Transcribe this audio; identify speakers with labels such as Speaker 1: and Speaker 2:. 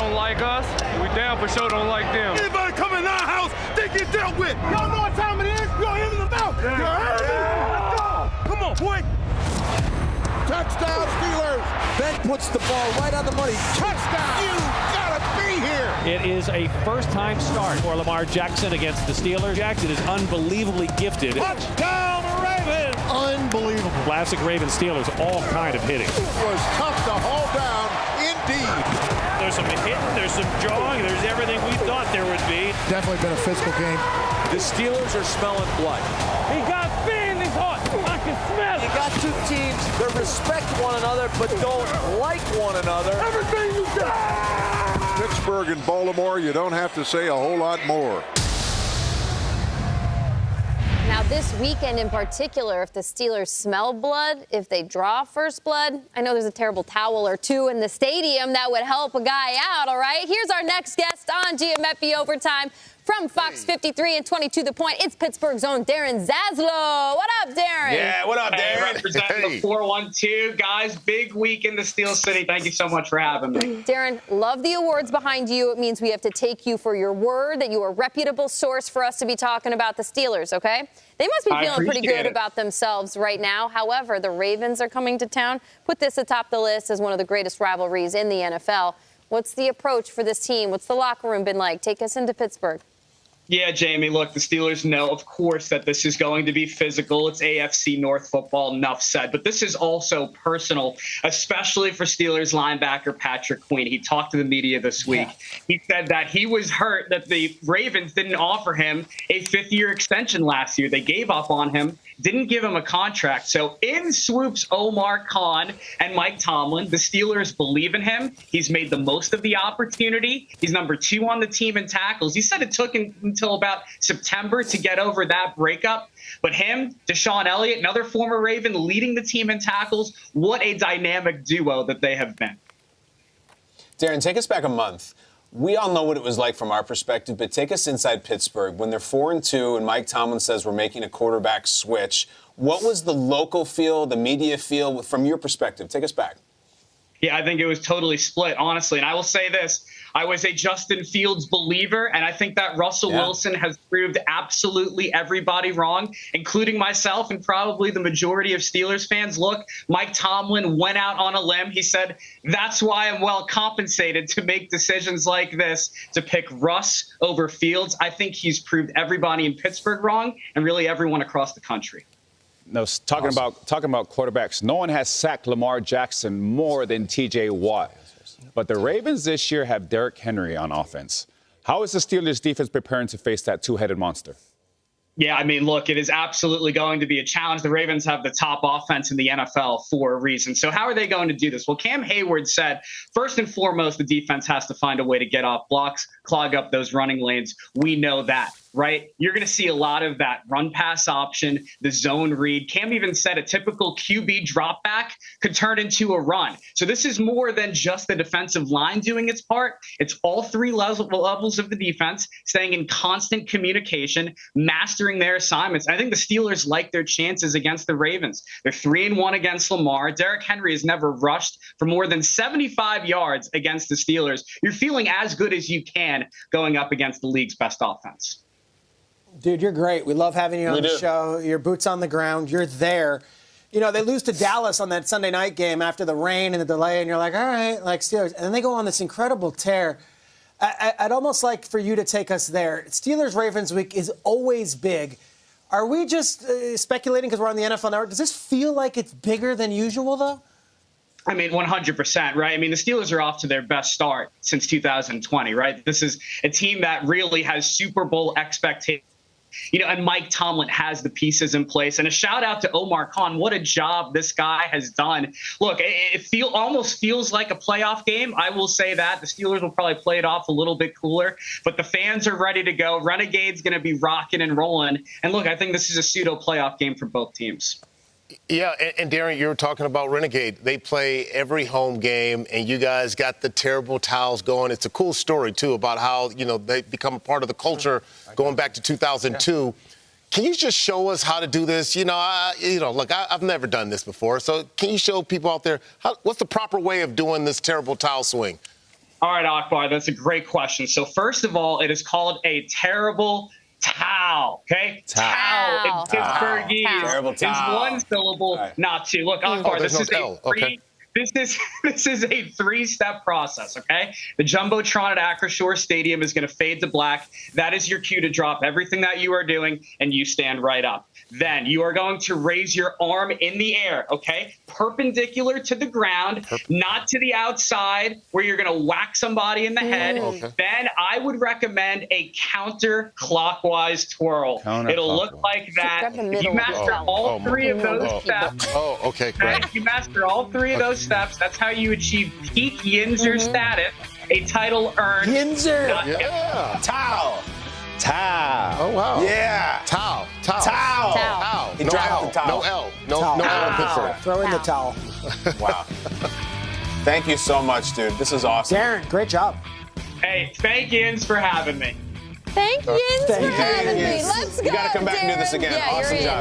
Speaker 1: don't like us. We damn for sure don't like them.
Speaker 2: Anybody come in our house, they get dealt with. Y'all know what time it is? Y'all hit in the mouth. Yeah. You heard me? Let's go. Come on, boy. Touchdown, Steelers. Ben puts the ball right on the money. Touchdown. You gotta be here.
Speaker 3: It is a first-time start for Lamar Jackson against the Steelers. Jackson is unbelievably gifted.
Speaker 2: Touchdown, Ravens. Unbelievable.
Speaker 3: Classic Ravens Steelers, all kind of hitting.
Speaker 2: It was tough to hold down, indeed.
Speaker 3: There's some hitting, there's some jawing, there's everything we thought there would be.
Speaker 2: Definitely been a physical game.
Speaker 4: The Steelers are smelling blood.
Speaker 1: He got thin, he's hot. I can smell
Speaker 4: You
Speaker 1: it.
Speaker 4: got two teams that respect one another but don't like one another.
Speaker 2: Everything you got.
Speaker 5: Pittsburgh and Baltimore, you don't have to say a whole lot more.
Speaker 6: Now, this weekend in particular, if the Steelers smell blood, if they draw first blood, I know there's a terrible towel or two in the stadium that would help a guy out, all right? Here's our next guest on GMFB Overtime from Fox 53 and 22 The Point. It's Pittsburgh's own Darren Zaslau. What up, Darren?
Speaker 7: Yeah, what up,
Speaker 8: Hey,
Speaker 7: Darren?
Speaker 8: representing the 412. Guys, big week in the Steel City. Thank you so much for having me.
Speaker 6: Darren, love the awards behind you. It means we have to take you for your word that you are a reputable source for us to be talking about the Steelers, okay? They must be feeling pretty good about themselves right now. However, the Ravens are coming to town. Put this atop the list as one of the greatest rivalries in the NFL. What's the approach for this team? What's the locker room been like? Take us into Pittsburgh.
Speaker 8: Yeah, Jamie, look, the Steelers know, of course, that this is going to be physical. It's AFC North football, enough said. But this is also personal, especially for Steelers linebacker Patrick Queen. He talked to the media this week. He said that he was hurt that the Ravens didn't offer him a fifth-year extension last year. They gave up on him, didn't give him a contract. So in swoops Omar Khan and Mike Tomlin. The Steelers believe in him. He's made the most of the opportunity. He's number 2 on the team in tackles. He said it took him until about September to get over that breakup. But him, Deshaun Elliott, another former Raven, leading the team in tackles. What a dynamic duo that they have been.
Speaker 9: Darren, take us back a month. We all know what it was like from our perspective, but take us inside Pittsburgh. When they're 4-2 and Mike Tomlin says we're making a quarterback switch, what was the local feel, the media feel from your perspective? Take us back.
Speaker 8: Yeah, I think it was totally split, honestly. And I will say this. I was a Justin Fields believer, and I think that Russell Wilson has proved absolutely everybody wrong, including myself and probably the majority of Steelers fans. Look, Mike Tomlin went out on a limb. He said, that's why I'm well compensated to make decisions like this, to pick Russ over Fields. I think he's proved everybody in Pittsburgh wrong and really everyone across the country.
Speaker 10: No, talking about quarterbacks, no one has sacked Lamar Jackson more than T.J. Watt. But the Ravens this year have Derrick Henry on offense. How is the Steelers defense preparing to face that two-headed monster?
Speaker 8: Yeah, I mean, look, it is absolutely going to be a challenge. The Ravens have the top offense in the NFL for a reason. So how are they going to do this? Well, Cam Hayward said, first and foremost, the defense has to find a way to get off blocks, clog up those running lanes. We know that, right? You're going to see a lot of that run pass option, the zone read. Cam even said a typical QB drop back could turn into a run. So this is more than just the defensive line doing its part. It's all three levels of the defense staying in constant communication, mastering their assignments. I think the Steelers like their chances against the Ravens. They're 3-1 against Lamar. Derrick Henry has never rushed for more than 75 yards against the Steelers. You're feeling as good as you can going up against the league's best offense.
Speaker 11: Dude, you're great. We love having you on the show. Your boots on the ground. You're there. You know, they lose to Dallas on that Sunday night game after the rain and the delay, and you're like, all right, like Steelers. And then they go on this incredible tear. I'd almost like for you to take us there. Steelers-Ravens week is always big. Are we just speculating because we're on the NFL Network? Does this feel like it's bigger than usual, though?
Speaker 8: I mean, 100%, right? I mean, the Steelers are off to their best start since 2020, right? This is a team that really has Super Bowl expectations. You know, and Mike Tomlin has the pieces in place. And a shout out to Omar Khan. What a job this guy has done. Look, it almost feels like a playoff game. I will say that. The Steelers will probably play it off a little bit cooler. But the fans are ready to go. Renegade's going to be rocking and rolling. And look, I think this is a pseudo playoff game for both teams.
Speaker 7: Yeah, and Darren, you were talking about Renegade. They play every home game, and you guys got the terrible towels going. It's a cool story, too, about how, you know, they become a part of the culture going back to 2002. Yeah. Can you just show us how to do this? You know, look, I've never done this before. So can you show people out there, what's the proper way of doing this terrible towel swing?
Speaker 8: All right, Akbar, that's a great question. So first of all, it is called a terrible towel, okay? Towel in Pittsburgh is one syllable, not two. Look, Akbar, this is This is a three-step process, okay? The Jumbotron at Acrisure Stadium is going to fade to black. That is your cue to drop everything that you are doing, and you stand right up. Then you are going to raise your arm in the air, okay? Perpendicular to the ground, not to the outside where you're going to whack somebody in the head. Then I would recommend a counterclockwise twirl. It'll look like that. If you master all three of those steps.
Speaker 7: Great.
Speaker 8: If you master all three of those steps, that's how you achieve peak Yinzer status, a title earned.
Speaker 9: Yinzer.
Speaker 10: Towel.
Speaker 7: Oh, wow.
Speaker 9: Yeah.
Speaker 7: Towel.
Speaker 9: He dropped the towel.
Speaker 7: No L. No L in Pittsburgh.
Speaker 11: Throw in the towel.
Speaker 9: Wow. Thank you so much, dude. This is awesome.
Speaker 11: Darren, great job.
Speaker 8: Hey, thank Yins for having me.
Speaker 6: Thank Yins for having me. Let's go,
Speaker 9: You got to come back and do this
Speaker 6: Darren.
Speaker 9: again.
Speaker 6: Yeah,
Speaker 9: Awesome
Speaker 6: you're in.
Speaker 9: job.